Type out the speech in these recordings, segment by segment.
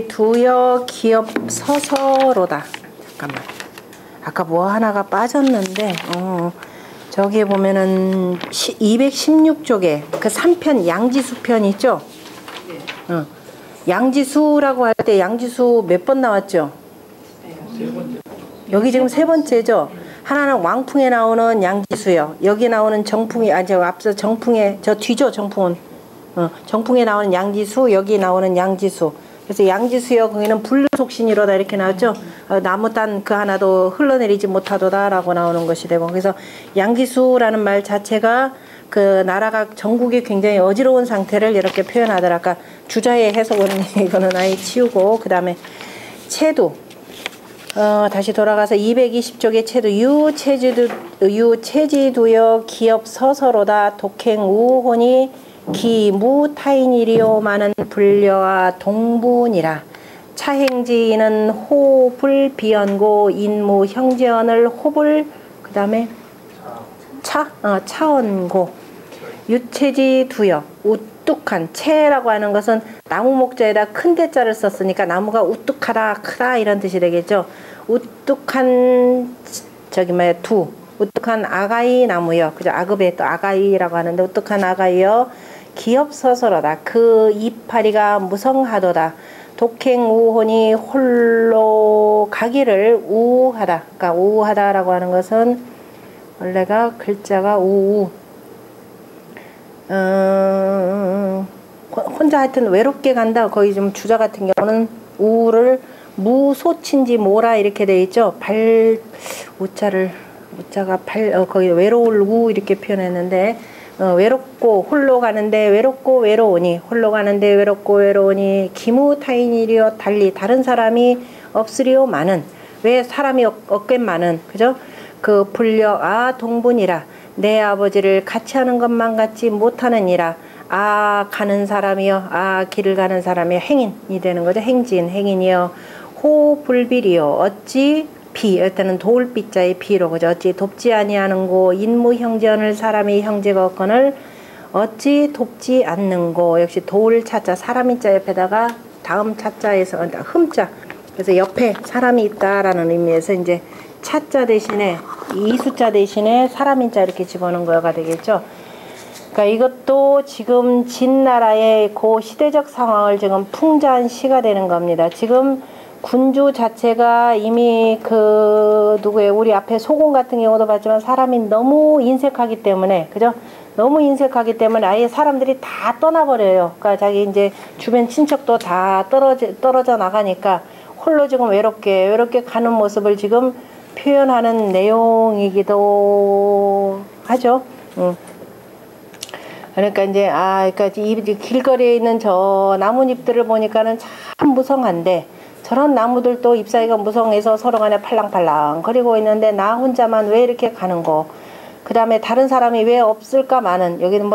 두여 기업 서서로다. 잠깐만. 아까 뭐 하나가 빠졌는데 저기에 보면은 216쪽에 그 3편 양지수편 있죠? 양지수라고 할 때 양지수 몇 번 나왔죠? 여기 지금 세 번째죠? 하나는 왕풍에 나오는 양지수요. 여기 나오는 정풍이, 저 앞서 정풍에, 저 뒤죠, 정풍은. 정풍에 나오는 양지수, 여기 나오는 양지수. 그래서 양지수여, 거기는 불속신이로다 이렇게 나왔죠? 나무 딴 그 하나도 흘러내리지 못하도다 라고 나오는 것이 되고. 그래서 양지수라는 말 자체가 그 나라가 전국이 굉장히 어지러운 상태를 이렇게 표현하더라. 아까 주자의 해석은 이거는 아예 치우고, 그 다음에 체두. 다시 돌아가서 220쪽의 체두. 유체지두여 기업 서서로다 독행우혼이 기무타인이리오마는 불려와 동분이라. 차행지는 호불비연고 인무 형제언을 호불 그 다음에 차언고. 유체지두여 우뚝한. 체라고 하는 것은 나무 목자에다 큰 대자를 썼으니까 나무가 우뚝하다 크다 이런 뜻이 되겠죠. 우뚝한 우뚝한 아가이 나무여. 그죠? 아급에 또 아가이라고 하는데 우뚝한 아가이여 기업 서서로다. 그 이파리가 무성하도다. 독행우혼이 홀로 가기를 우하다. 그러니까 우하다라고 하는 것은 원래가 글자가 혼자 하여튼 외롭게 간다. 거의 좀 주자 같은 경우는 우를 무소친지 뭐라 이렇게 돼 있죠. 우자가 거기 외로울 우 이렇게 표현했는데 외롭고 홀로 가는데 외롭고 외로우니 홀로 가는데 외롭고 외로우니 기무타인이리여 달리 다른 사람이 없으리오마는. 왜 사람이 없겠마는, 그죠? 그 불려 동분이라. 내 아버지를 같이 하는 것만 같지 못하느니라. 가는 사람이여. 길을 가는 사람이여. 행인이 되는 거죠. 행인이여. 호불비리여 어찌 일단은 도울비자의 비로, 그죠? 어찌 돕지 아니하는고. 인무형제언을 사람이 형제가 없거늘 어찌 돕지 않는고. 역시 도울 차자 사람이 자 옆에다가 다음 차자에서 흠자. 그래서 옆에 사람이 있다라는 의미에서 이제 차자 대신에 이 숫자 대신에 사람인 자 이렇게 집어넣은 거가 되겠죠. 그러니까 이것도 지금 진나라의 그 시대적 상황을 지금 풍자한 시가 되는 겁니다. 지금 군주 자체가 이미 우리 앞에 소공 같은 경우도 봤지만 사람이 너무 인색하기 때문에, 그죠? 너무 인색하기 때문에 아예 사람들이 다 떠나버려요. 그러니까 자기 이제 주변 친척도 다 떨어져 나가니까 홀로 지금 외롭게 가는 모습을 지금 표현하는 내용이기도 하죠. 그러니까 이제 그러니까 이 길거리에 있는 저 나뭇잎들을 보니까는 참 무성한데, 저런 나무들도 잎사귀가 무성해서 서로 간에 팔랑팔랑 거리고 있는데 나 혼자만 왜 이렇게 가는고. 그 다음에 다른 사람이 왜 없을까마는, 여기는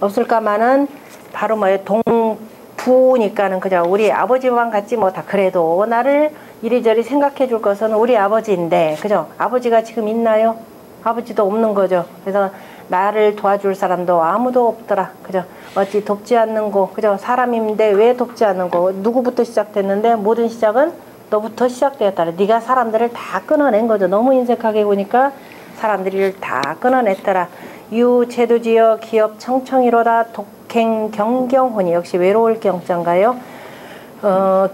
없을까마는 바로 동부니까는 그죠? 우리 아버지만 같지 다 그래도 나를 이리저리 생각해 줄 것은 우리 아버지인데, 그죠? 아버지가 지금 있나요? 아버지도 없는 거죠. 그래서 나를 도와줄 사람도 아무도 없더라. 그죠? 어찌 돕지 않는고. 그죠? 사람인데 왜 돕지 않는고. 누구부터 시작됐는데 모든 시작은 너부터 시작되었다. 네가 사람들을 다 끊어낸 거죠. 너무 인색하게 보니까 사람들을 다 끊어냈더라. 유제두지여 기업 청청이로다 독행 경경혼이. 역시 외로울 경자인가요?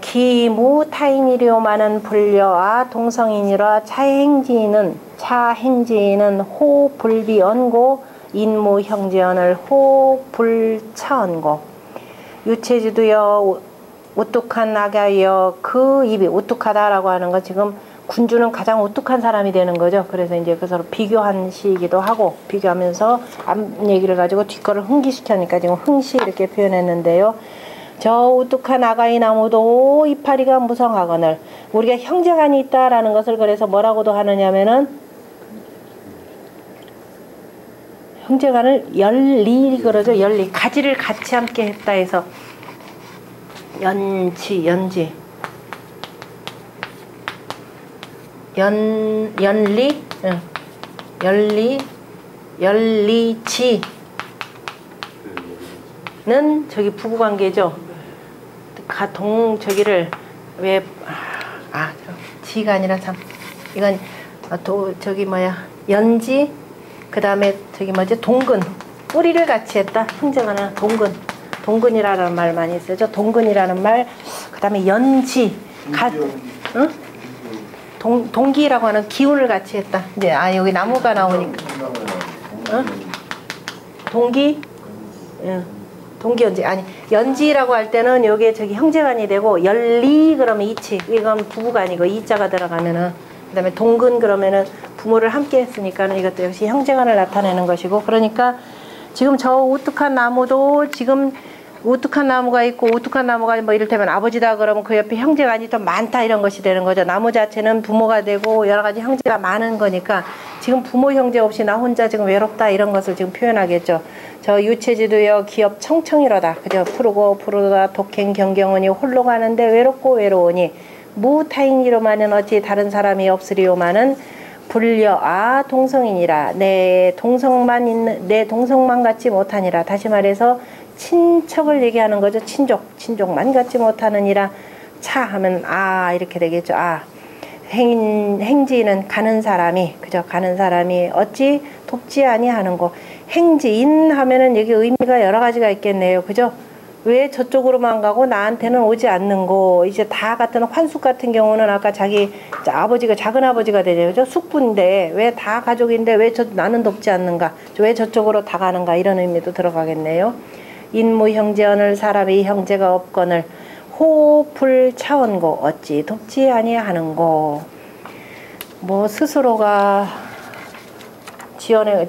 기무타인이리오마는 불려와 동성인이라. 차행지는 호불비언고 인무형제언을 호불차언고. 유체지두여 우뚝한 아가여 그 입이. 우뚝하다라고 하는 건 지금 군주는 가장 우뚝한 사람이 되는 거죠. 그래서 이제 그 서로 비교한 시이기도 하고, 비교하면서 앞 얘기를 가지고 뒷거를 흥기시켜니까 지금 흥시 이렇게 표현했는데요. 저 우뚝한 아가이 나무도 이파리가 무성하거늘. 우리가 형제간이 있다라는 것을 그래서 뭐라고도 하느냐면은 형제간을 열리 그러죠. 열리. 가지를 같이 함께 했다 해서 연지 열리지는 저기 부부관계죠. 저기를 왜 지가 아니라 참 이건 저기 뭐야 연지 그 다음에 저기 뭐지 동근 뿌리를 같이 했다. 형제가는 동근이라는 말 많이 쓰죠. 동근이라는 말. 그 다음에 연지 응? 동기라고 하는 기운을 같이 했다. 이제 여기 나무가 나오니까 응? 동기 응. 동기 연지 아니 연지라고 할 때는 요게 저기 형제간이 되고 연리 그러면 이치 이건 부부가 아니고 이자가 들어가면은 그다음에 동근 그러면은 부모를 함께 했으니까는 이것도 역시 형제간을 나타내는 것이고 그러니까 지금 저 우뚝한 나무도 지금 우뚝한 나무가 있고 우뚝한 나무가 뭐 이를테면 아버지다 그러면 그 옆에 형제간이 좀 많다 이런 것이 되는 거죠. 나무 자체는 부모가 되고 여러 가지 형제가 많은 거니까 지금 부모 형제 없이 나 혼자 지금 외롭다 이런 것을 지금 표현하겠죠. 저 유체지도여 기업 청청이로다. 그죠? 푸르다 독행 경경하니 홀로 가는데 외롭고 외로우니 무타인이로마는 어찌 다른 사람이 없으리요마는 불려 동성이니라. 내 동성만 갖지 못하니라. 다시 말해서 친척을 얘기하는 거죠. 친족만 갖지 못하느니라. 차 하면 이렇게 되겠죠. 행지는 가는 사람이 그죠? 가는 사람이 어찌 돕지 아니하는고. 행지인 하면은 여기 의미가 여러 가지가 있겠네요. 그죠? 왜 저쪽으로만 가고 나한테는 오지 않는고. 이제 다 같은 환숙 같은 경우는 아까 자기 아버지가 작은 아버지가 되죠. 그죠? 숙부인데 왜 다 가족인데 왜 나는 돕지 않는가? 왜 저쪽으로 다 가는가? 이런 의미도 들어가겠네요. 인무 형제언을 사람이 형제가 없거늘 호풀 차원고 어찌 돕지 아니하는고. 뭐 스스로가 지어내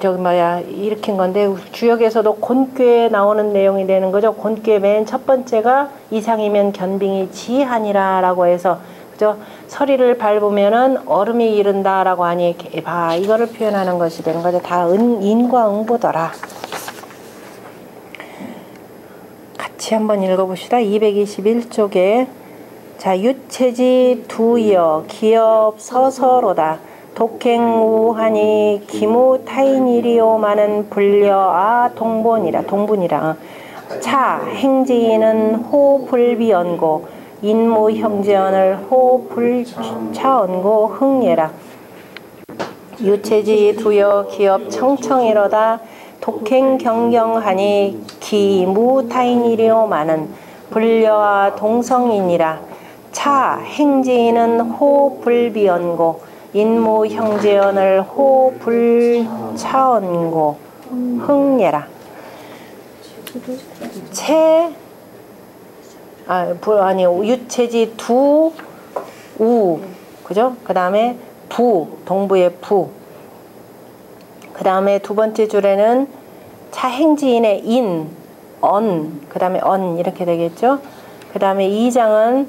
일으킨 건데 주역에서도 곤꾀에 나오는 내용이 되는 거죠. 곤꾀 맨 첫 번째가 이상이면 견빙이 지하니라라고 해서 그죠? 서리를 밟으면은 얼음이 이른다라고 하니 이거를 표현하는 것이 되는 거죠. 다 인과 응보더라. 같이 한번 읽어봅시다. 221쪽에 자 유체지 두여 기업 서서로다. 독행우하니 기무타인이리오마는 불려 동분이라. 차 행지인은 호불비언고 인무형제언을 호불차언고 흥예라. 유체지 두여 기업 청청이로다. 독행경경하니 기무타인이리오마는 불려 동성이니라. 차 행지인은 호불비언고 인무 형제언을 호불차언고 흥예라. 유체지 두 우 그죠? 그 다음에 동부의 부. 그 다음에 두 번째 줄에는 차행지인의 그 다음에 이렇게 되겠죠? 그 다음에 2장은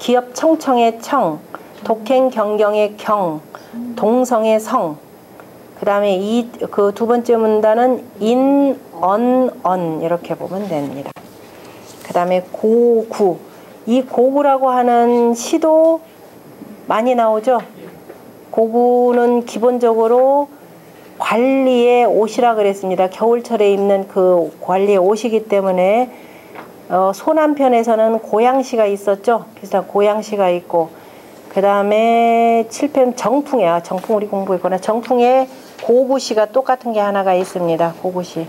기업 청청의 청, 독행 경경의 경, 동성의 성. 그 다음에 그 두 번째 문단은 이렇게 보면 됩니다. 그 다음에 고구. 이 고구라고 하는 시도 많이 나오죠. 고구는 기본적으로 관리의 옷이라 그랬습니다. 겨울철에 입는 그 관리의 옷이기 때문에 소남편에서는 고양시가 있었죠. 비슷한 고양시가 있고 그 다음에 7편 정풍 우리 공부했구나. 정풍에 고구시가 똑같은 게 하나가 있습니다. 고구시.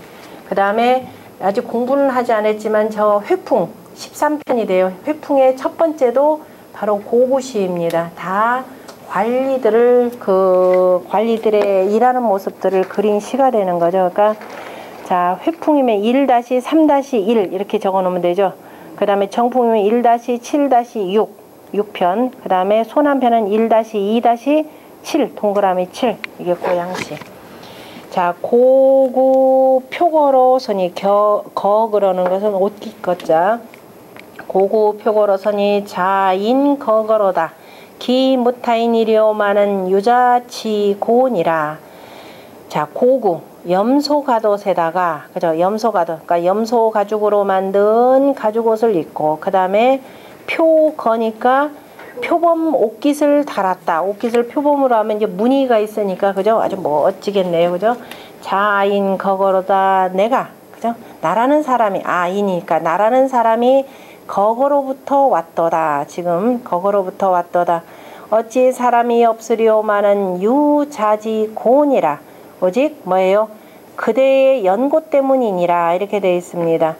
그 다음에 아직 공부는 하지 않았지만 저 회풍 13편이 돼요. 회풍의 첫 번째도 바로 고구시입니다. 다 관리들의 일하는 모습들을 그린 시가 되는 거죠. 그러니까 자, 회풍이면 1-3-1 이렇게 적어 놓으면 되죠. 그 다음에 정풍이면 1-7-6 6편. 그 다음에 소남편은 1-2-7 동그라미 7 이게 고양시. 자, 고구 표거로 선이 거 그러는 것은 옷깃거자. 고구 표거로 선이 자인 거거로다. 기무타인이리오마는 유자치고니라. 자, 고구 염소가옷에다가 그죠? 염소가옷. 그러니까 염소 가죽으로 만든 가죽옷을 입고 그 다음에 표거니까 표범 옷깃을 달았다. 옷깃을 표범으로 하면 이제 무늬가 있으니까 그죠? 아주 멋지겠네요. 그죠? 자인 거거로다. 내가 그죠? 나라는 사람이 인이니까 나라는 사람이 거거로부터 왔도다. 지금 거거로부터 왔도다. 어찌 사람이 없으리오마는 유자지 고니라. 오직 뭐예요? 그대의 연고 때문이니라. 이렇게 되어 있습니다.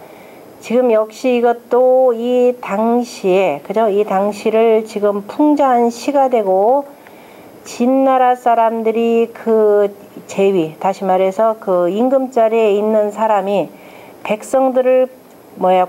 지금 역시 이것도 이 당시에 그죠? 이 당시를 지금 풍자한 시가 되고 진나라 사람들이 그 제위, 다시 말해서 그 임금자리에 있는 사람이 백성들을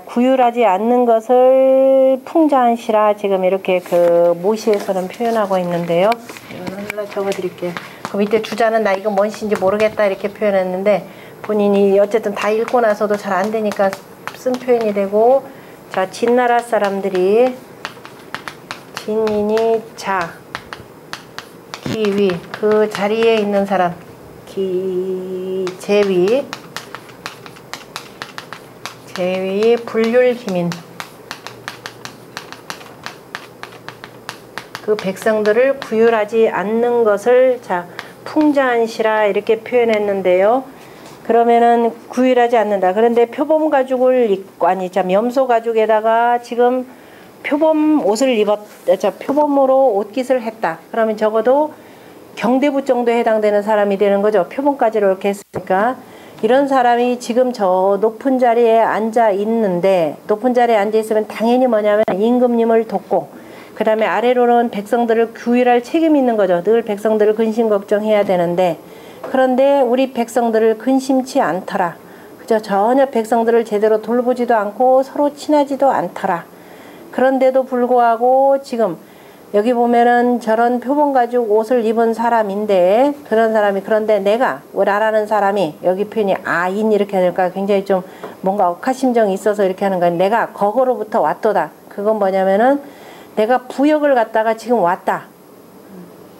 구휼하지 않는 것을 풍자한 시라 지금 이렇게 그 모시에서는 표현하고 있는데요. 이거는 하나 적어드릴게요. 그 밑에 주자는 나 이거 뭔 시인지 모르겠다 이렇게 표현했는데 본인이 어쨌든 다 읽고 나서도 잘 안 되니까 쓴 표현이 되고, 자, 진나라 사람들이 진인이 자 기위 그 자리에 있는 사람 제위 불률기민 그 백성들을 구휼하지 않는 것을 자 풍자한 시라 이렇게 표현했는데요. 그러면은 구휼하지 않는다. 그런데 표범 가죽을 입고 염소 가죽에다가 지금 표범 옷을 표범으로 옷깃을 했다. 그러면 적어도 경대부 정도에 해당되는 사람이 되는 거죠. 표범까지로 이렇게 했으니까. 이런 사람이 지금 저 높은 자리에 앉아 있는데, 높은 자리에 앉아 있으면 당연히 뭐냐면 임금님을 돕고, 그 다음에 아래로는 백성들을 구휼할 책임이 있는 거죠. 늘 백성들을 근심 걱정해야 되는데, 그런데 우리 백성들을 근심치 않더라. 그죠? 전혀 백성들을 제대로 돌보지도 않고 서로 친하지도 않더라. 그런데도 불구하고 지금 여기 보면은 저런 표범 가죽 옷을 입은 사람인데, 그런 사람이, 그런데 내가 나라는 사람이 여기 표현이 인 이렇게 하니까 굉장히 좀 뭔가 억하심정이 있어서 이렇게 하는 거야. 내가 거거로부터 왔도다. 그건 뭐냐면은 내가 부역을 갔다가 지금 왔다.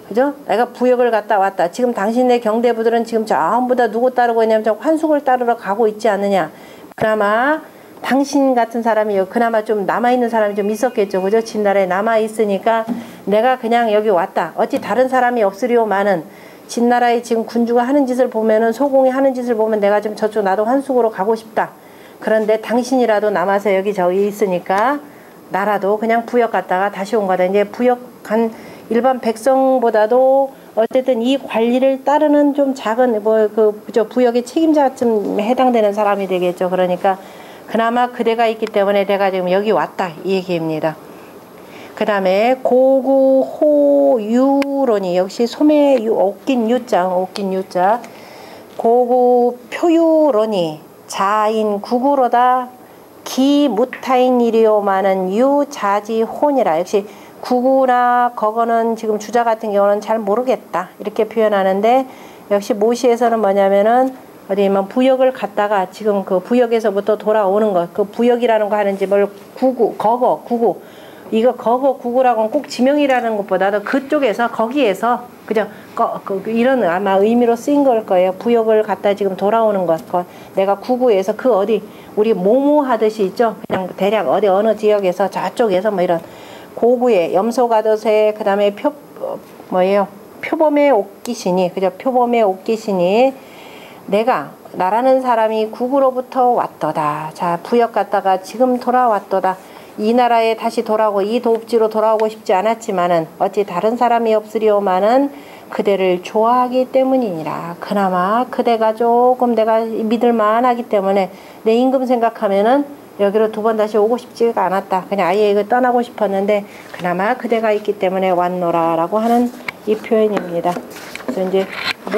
그죠? 내가 부역을 갔다 왔다. 지금 당신네 경대부들은 지금 전부 다 누구 따르고 있냐면 저 환숙을 따르러 가고 있지 않느냐. 그나마 당신 같은 사람이 그나마 좀 남아있는 사람이 좀 있었겠죠. 그죠? 진나라에 남아있으니까 내가 그냥 여기 왔다. 어찌 다른 사람이 없으리오마는 진나라에 지금 군주가 하는 짓을 보면은 소공이 하는 짓을 보면 내가 좀 저쪽 나도 환숙으로 가고 싶다. 그런데 당신이라도 남아서 저기 있으니까 나라도 그냥 부역 갔다가 다시 온 거다. 이제 부역한 일반 백성보다도 어쨌든 이 관리를 따르는 좀 작은 부역의 책임자쯤 해당되는 사람이 되겠죠. 그러니까 그나마 그대가 있기 때문에 내가 지금 여기 왔다 이 얘기입니다. 그 다음에 고구호유론이 역시 소매 옥긴 유자 고구 표유론이 자인 구구로다 기무타인이리오마는 유자지혼이라. 역시 구구나 거거는 지금 주자 같은 경우는 잘 모르겠다 이렇게 표현하는데, 역시 모시에서는 뭐냐면은 어디면 부역을 갔다가 지금 그 부역에서부터 돌아오는 것, 그 부역이라는 거 하는지 뭘 구구 이거 구구라고는 꼭 지명이라는 것보다도 그쪽에서 거기에서 그죠? 이런 아마 의미로 쓰인 걸 거예요. 부역을 갔다 지금 돌아오는 것. 내가 구구에서 그 어디 우리 모모 하듯이 있죠. 그냥 대략 어느 지역에서 저쪽에서 이런 고구의 염소가듯에 그다음에 표범의 옥기신이 그죠? 표범의 옥기신이 내가 나라는 사람이 구구로부터 왔도다. 자, 부역 갔다가 지금 돌아왔도다. 이 나라에 다시 돌아오고 이 도읍지로 돌아오고 싶지 않았지만은 어찌 다른 사람이 없으리오마는 그대를 좋아하기 때문이니라. 그나마 그대가 조금 내가 믿을만하기 때문에 내 임금 생각하면은 여기로 두 번 다시 오고 싶지가 않았다. 그냥 아예 이거 떠나고 싶었는데 그나마 그대가 있기 때문에 왔노라 라고 하는 이 표현입니다. 그래서 이제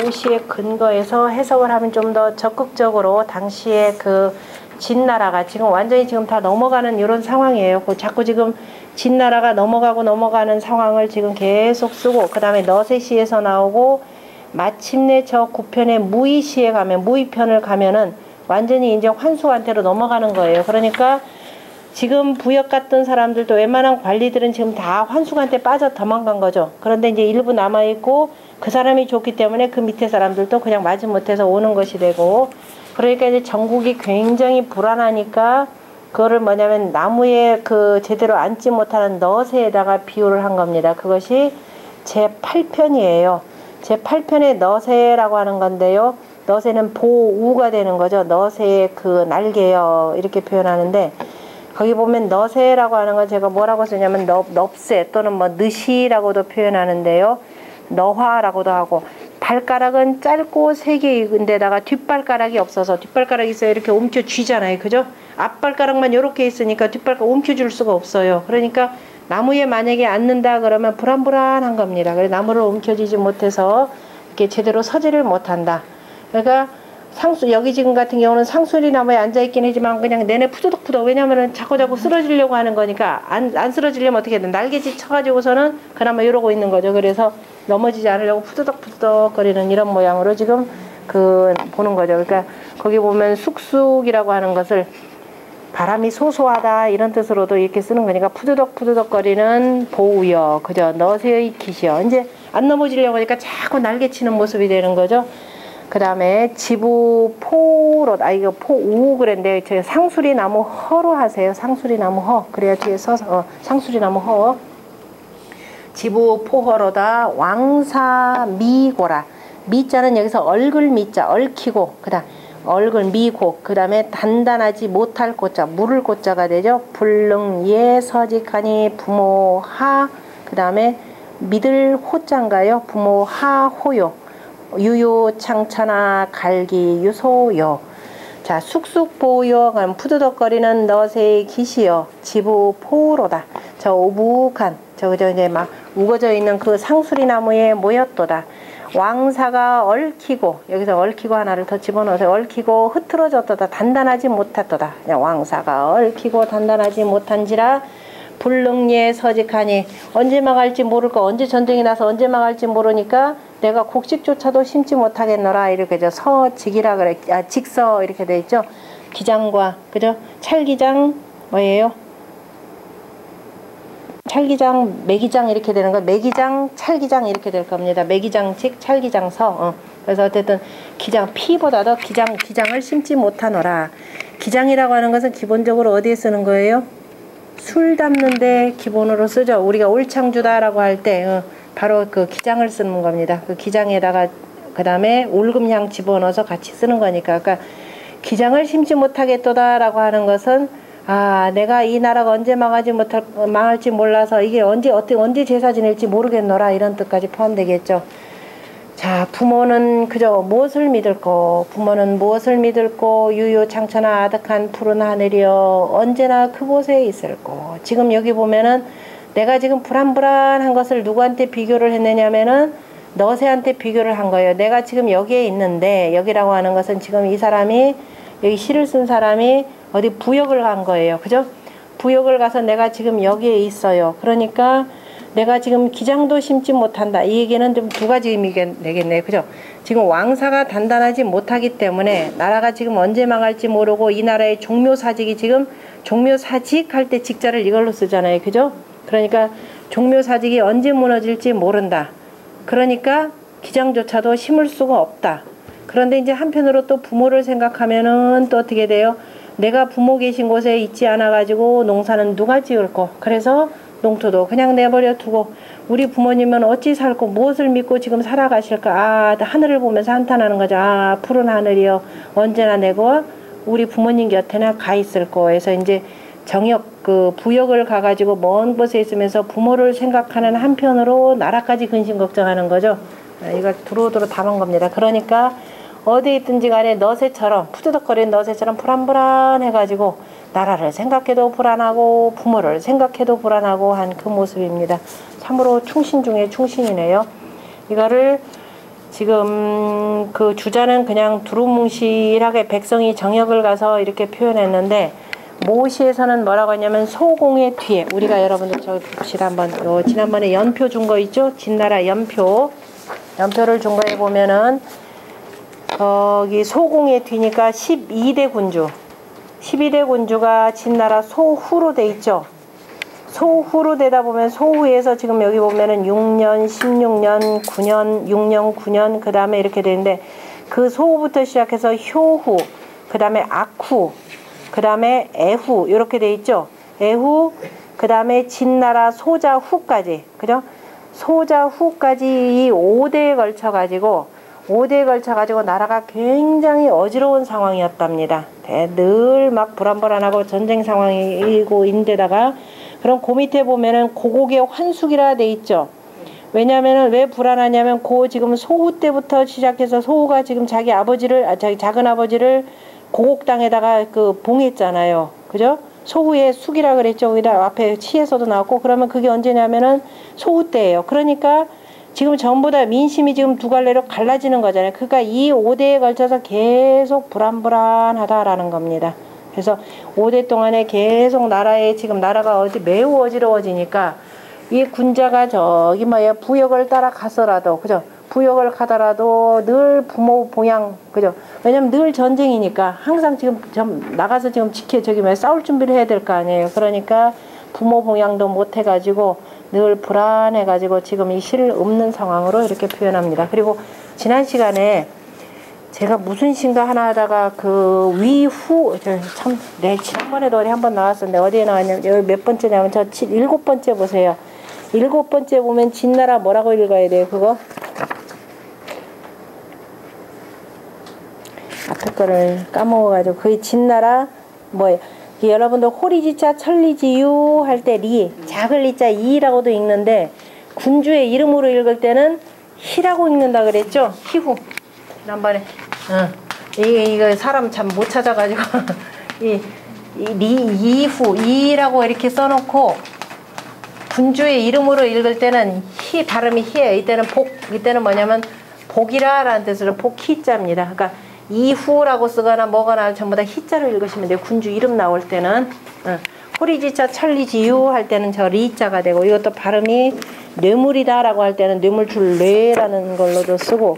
모시의 근거에서 해석을 하면 좀 더 적극적으로 당시에 그 진나라가 지금 완전히 지금 다 넘어가는 이런 상황이에요. 자꾸 지금 진나라가 넘어가는 상황을 지금 계속 쓰고, 그 다음에 너세시에서 나오고, 마침내 저 9편의 무의시에 가면, 무의편을 가면은 완전히 이제 환수한테로 넘어가는 거예요. 그러니까 지금 부역 갔던 사람들도 웬만한 관리들은 지금 다 환수한테 빠져 도망간 거죠. 그런데 이제 일부 남아있고 그 사람이 좋기 때문에 그 밑에 사람들도 그냥 마지못해서 오는 것이 되고, 그러니까 이제 전국이 굉장히 불안하니까 그거를 뭐냐면 나무에 제대로 앉지 못하는 너새에다가 비유를 한 겁니다. 그것이 제8편이에요. 제8편의 너새라고 하는 건데요. 너새는 보우가 되는 거죠. 너새의 그 날개요. 이렇게 표현하는데 거기 보면 너새라고 하는 건 제가 뭐라고 쓰냐면 넙새 또는 뭐 느시라고도 표현하는데요. 너화라고도 하고 발가락은 짧고 3개인데다가 뒷발가락이 없어서 뒷발가락이 있어야 이렇게 움켜쥐잖아요. 그죠? 앞발가락만 이렇게 있으니까 뒷발가락 움켜줄 수가 없어요. 그러니까 나무에 만약에 앉는다 그러면 불안불안한 겁니다. 그래서 나무를 움켜쥐지 못해서 이렇게 제대로 서지를 못한다. 그러니까 여기 지금 같은 경우는 상수리 나무에 앉아있긴 하지만 그냥 내내 푸드덕푸덕, 왜냐면은 자꾸자꾸 쓰러지려고 하는 거니까 안 쓰러지려면 어떻게 해야 돼? 날개짓 쳐가지고서는 그나마 이러고 있는 거죠. 그래서 넘어지지 않으려고 푸드덕푸드덕 거리는 이런 모양으로 지금 보는 거죠. 그러니까 거기 보면 쑥쑥이라고 하는 것을 바람이 소소하다 이런 뜻으로도 이렇게 쓰는 거니까 푸드덕푸드덕 거리는 보우여, 그죠? 너새의 깃이여. 이제 안 넘어지려고 하니까 자꾸 날개치는 모습이 되는 거죠. 그 다음에 지부포로, 이거 포우 그랬는데, 제가 상수리 나무 허로 하세요. 상수리 나무 허. 그래야 뒤에 서서, 상수리 나무 허. 지부포허로다 왕사미고라. 미자는 여기서 얼굴 미자, 얽히고, 그 다음, 얼굴 미고, 그 다음에 단단하지 못할 고자, 물을 고자가 되죠. 불능예 서직하니 부모하, 그 다음에 믿을 호자인가요? 부모하 호요. 유요창천하 갈기유소요. 자, 쑥쑥보요. 푸드덕거리는 너새의 깃이요. 지부포로다. 저 오북한, 그저 이제 막 우거져 있는 그 상수리 나무에 모였도다. 왕사가 얽히고, 여기서 얽히고 하나를 더 집어넣어서 얽히고 흐트러졌도다. 단단하지 못했도다. 왕사가 얽히고 단단하지 못한지라 불능예 서직하니, 언제 망할지 모를 거, 언제 전쟁이 나서 언제 망할지 모르니까 내가 곡식조차도 심지 못하겠노라. 이렇게 저 서직이라 그래. 직서 이렇게 돼 있죠. 기장과, 그죠? 찰기장 뭐예요? 찰기장, 매기장 이렇게 되는 거. 매기장, 찰기장 이렇게 될 겁니다. 매기장직, 찰기장서. 그래서 어쨌든 기장, 피보다도 기장을 심지 못하노라. 기장이라고 하는 것은 기본적으로 어디에 쓰는 거예요? 술 담는데 기본으로 쓰죠. 우리가 올창주다라고 할 때 바로 그 기장을 쓰는 겁니다. 그 기장에다가 그 다음에 올금향 집어넣어서 같이 쓰는 거니까. 그러니까 기장을 심지 못하겠도다라고 하는 것은 내가 이 나라가 언제 망할지 몰라서 이게 언제 제사 지낼지 모르겠노라, 이런 뜻까지 포함되겠죠. 자, 부모는 그저 무엇을 믿을꼬? 부모는 무엇을 믿을꼬? 유유창천하 아득한 푸른 하늘이여 언제나 그곳에 있을꼬? 지금 여기 보면은 내가 지금 불안불안한 것을 누구한테 비교를 했느냐면은 너새한테 비교를 한 거예요. 내가 지금 여기에 있는데, 여기라고 하는 것은 지금 이 사람이, 여기 시를 쓴 사람이 어디 부역을 간 거예요. 그죠? 부역을 가서 내가 지금 여기에 있어요. 그러니까 내가 지금 기장도 심지 못한다. 이 얘기는 좀 두 가지 의미가 되겠네요. 그죠? 지금 왕사가 단단하지 못하기 때문에 나라가 지금 언제 망할지 모르고, 이 나라의 종묘사직이 지금 종묘사직 할 때 직자를 이걸로 쓰잖아요. 그죠? 그러니까 종묘사직이 언제 무너질지 모른다. 그러니까 기장조차도 심을 수가 없다. 그런데 이제 한편으로 또 부모를 생각하면은 또 어떻게 돼요? 내가 부모 계신 곳에 있지 않아 가지고 농사는 누가 지을꼬? 그래서 농토도 그냥 내버려 두고, 우리 부모님은 어찌 살고 무엇을 믿고 지금 살아가실까? 하늘을 보면서 한탄하는 거죠. 푸른 하늘이여 언제나 내가 우리 부모님 곁에나 가 있을 거에서 이제 부역을 가가지고 먼 곳에 있으면서 부모를 생각하는 한편으로 나라까지 근심 걱정하는 거죠. 이걸 두루두루 담은 겁니다. 그러니까 어디 있든지 간에 너새처럼, 푸드덕거리는 너새처럼 불안불안해가지고 나라를 생각해도 불안하고 부모를 생각해도 불안하고 한 그 모습입니다. 참으로 충신 중에 충신이네요. 이거를 지금 그 주자는 그냥 두루뭉실하게 백성이 정역을 가서 이렇게 표현했는데, 모시에서는 뭐라고 했냐면 소공의 뒤에, 우리가 여러분들 저기 봅시다 한번. 지난번에 연표 준 거 있죠? 진나라 연표를 준 거에 보면은 거기 소공의 뒤니까 12대 군주, 12대 군주가 진나라 소후로 돼 있죠. 소후로 되다 보면 소후에서 지금 여기 보면은 6년, 16년, 9년, 6년, 9년 그 다음에 이렇게 되는데, 그 소후부터 시작해서 효후, 그 다음에 악후, 그 다음에 애후 이렇게 돼 있죠. 애후, 그 다음에 진나라 소자후까지, 그죠? 소자후까지 이 5대에 걸쳐 가지고 5대에 걸쳐 가지고 나라가 굉장히 어지러운 상황이었답니다. 늘 막 불안불안하고 전쟁 상황이고 인데다가 그럼 그 밑에 보면은 고국의 환숙이라 돼 있죠. 왜냐면은 왜 불안하냐면 지금 소후 때부터 시작해서 소후가 지금 자기 작은 아버지를 고국 땅에다가 봉했잖아요. 그죠? 소후의 숙이라 그랬죠. 여기다 앞에 시에서도 나왔고, 그러면 그게 언제냐면은 소후 때예요. 그러니까 지금 전부 다 민심이 지금 두 갈래로 갈라지는 거잖아요. 그러니까 이 5대에 걸쳐서 계속 불안불안하다라는 겁니다. 그래서 5대 동안에 계속 지금 나라가 매우 어지러워지니까 이 군자가 부역을 따라 가서라도, 그죠? 부역을 가더라도 늘 부모 봉양, 그죠? 왜냐면 늘 전쟁이니까 항상 지금 나가서 지금 싸울 준비를 해야 될 거 아니에요. 그러니까 부모 봉양도 못 해가지고 늘 불안해가지고 지금 이 시를 읊는 상황으로 이렇게 표현합니다. 그리고 지난 시간에 제가 무슨 시인가 하나 하다가 지난번에도 어디 한번 나왔었는데 어디에 나왔냐면 여기 몇 번째냐면 7번째 보세요. 7번째 보면 진나라 뭐라고 읽어야 돼요, 그거? 앞에 거를 까먹어가지고, 그게 진나라, 뭐예요? 여러분들 호리지자 천리지유 할 때 작을 리자 이라고도 읽는데, 군주의 이름으로 읽을 때는 희라고 읽는다 그랬죠? 희후. 지난번에, 이거 사람 참 못 찾아가지고, 이라고 이렇게 써놓고, 군주의 이름으로 읽을 때는 발음이 희예요. 이때는 뭐냐면 복이라라는 뜻으로 복희자입니다. 그러니까 이후라고 쓰거나 뭐거나 전부 다 희자로 읽으시면 돼요. 군주 이름 나올 때는. 호리지자 천리지유 할 때는 저 리자가 되고, 이것도 발음이 뇌물이다라고 할 때는 뇌물줄 뇌라는 걸로도 쓰고,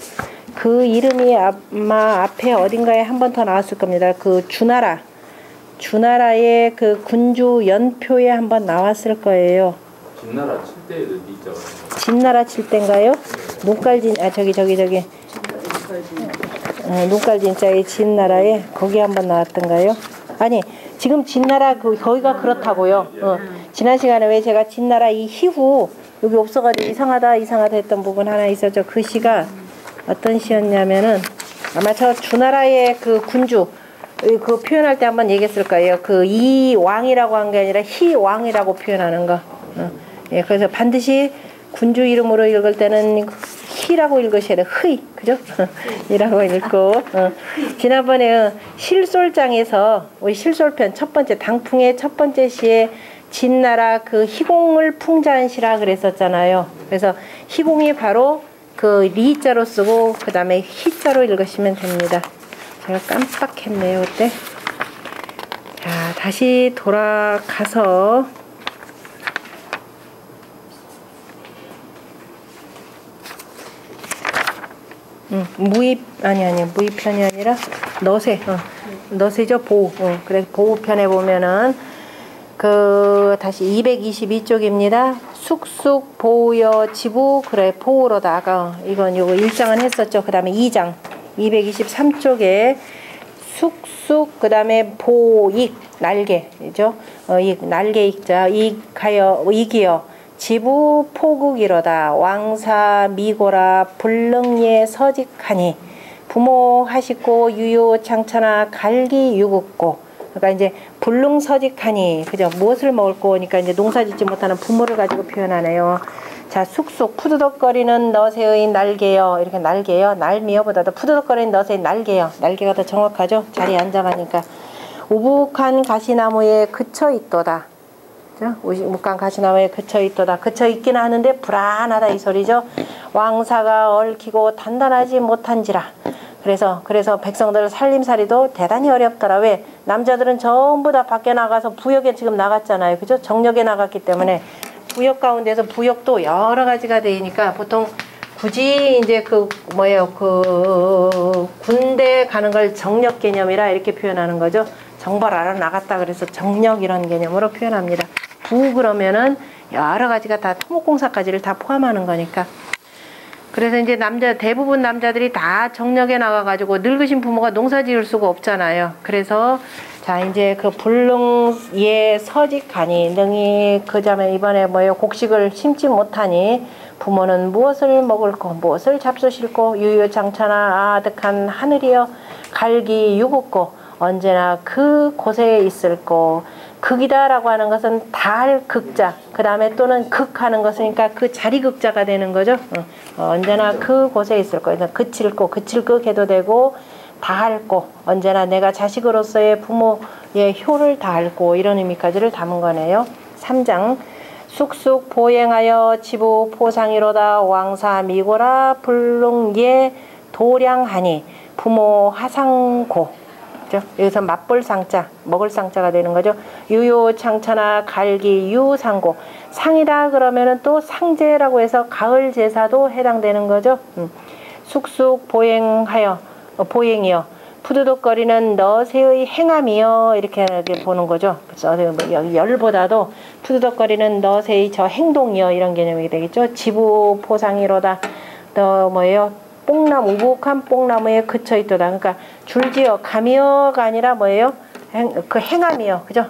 그 이름이 아마 앞에 어딘가에 한 번 더 나왔을 겁니다. 그 주나라의 그 군주 연표에 한 번 나왔을 거예요. 진나라 7대에도 리자가 진나라 7대인가요? 눈깔진 눈깔진자의 진나라에 거기 한번 나왔던가요? 아니, 지금 진나라 거기가 그렇다고요. 지난 시간에 왜 제가 진나라 이 희후 여기 없어가지고 이상하다 했던 부분 하나 있었죠. 그 시가 어떤 시였냐면은 아마 저 주나라의 그 군주 그 표현할 때 한번 얘기했을 거예요. 그 이 왕이라고 한 게 아니라 희 왕이라고 표현하는 거. 예, 그래서 반드시 군주 이름으로 읽을 때는 희라고 읽으셔야 돼요. 흐이, 그죠? 이라고 읽고. 지난번에 실솔장에서 우리 실솔편 첫 번째 당풍의 첫 번째 시에 진나라 그 희공을 풍자한 시라 그랬었잖아요. 그래서 희공이 바로 그 리자로 쓰고 그 다음에 희자로 읽으시면 됩니다. 제가 깜빡했네요 그때. 자, 다시 돌아가서 무의편이 아니라 너세. 너세죠. 보우. 그래 보우편에 보면은 다시 222쪽입니다. 숙숙 보우여 지부. 그래 보우로다. 아까 이건 요거 1장은 했었죠. 그 다음에 2장 223쪽에 숙숙 그 다음에 보익 날개죠. 날개 익자 이기여 지부 포국이로다. 왕사 미고라 불능예 서직하니 부모 하시고 유유 창천하 갈기 유국고. 그러니까 이제 불능서직하니, 그죠? 무엇을 먹을 거니까 이제 농사짓지 못하는 부모를 가지고 표현하네요. 자, 숙숙 푸드덕거리는 너새의 날개여. 이렇게 날개여. 날미여보다도 푸드덕거리는 너새의 날개여. 날개가 더 정확하죠? 자리에 앉아가니까. 우북한 가시나무에 그쳐 있도다. 우북한 가시나무에 그쳐 있도다. 그쳐 있긴 하는데 불안하다 이 소리죠. 왕사가 얽히고 단단하지 못한지라. 그래서 백성들 살림살이도 대단히 어렵더라. 왜? 남자들은 전부 다 밖에 나가서 부역에 지금 나갔잖아요. 그죠? 정력에 나갔기 때문에 부역 가운데서 부역도 여러 가지가 되니까 보통 굳이 이제 군대 가는 걸 정력 개념이라 이렇게 표현하는 거죠. 정벌하러 나갔다 그래서 정력 이런 개념으로 표현합니다. 부 그러면은 여러 가지가 다 토목공사까지를 다 포함하는 거니까. 그래서 이제 대부분 남자들이 다 정력에 나가가지고 늙으신 부모가 농사 지을 수가 없잖아요. 그래서 자, 이제 그 불능예 서직하니 능히 그자매 이번에 뭐예요? 곡식을 심지 못하니 부모는 무엇을 먹을꼬 무엇을 잡수실꼬 유유장차나 아득한 하늘이여 갈기 유붙고 언제나 그 곳에 있을꼬. 극이다라고 하는 것은 달 극자, 그 다음에 또는 극하는 것이니까 그 자리 극자가 되는 거죠. 언제나 그 곳에 있을 거. 그칠고 그칠극 해도 되고 다할고 언제나 내가 자식으로서의 부모의 효를 다할고 이런 의미까지를 담은 거네요. 3장 쑥쑥 보행하여 지부 포상이로다 왕사 미고라 불능예 도량하니 부모 하상고. 여기서 맛볼 상자, 먹을 상자가 되는 거죠. 유요창차나 갈기 유상고. 상이다 그러면은 또 상제라고 해서 가을 제사도 해당되는 거죠. 쑥쑥 보행하여 보행이여 푸드덕거리는 너새의 행함이여 이렇게 보는 거죠. 여기 열보다도 푸드덕거리는 너새의 저 행동이여 이런 개념이 되겠죠. 지부 포상이로다. 너 뭐예요? 뽕나무, 우북한 뽕나무에 그쳐있도다. 그러니까 줄지어 가미어가 아니라 뭐예요? 그 행함이요. 그죠?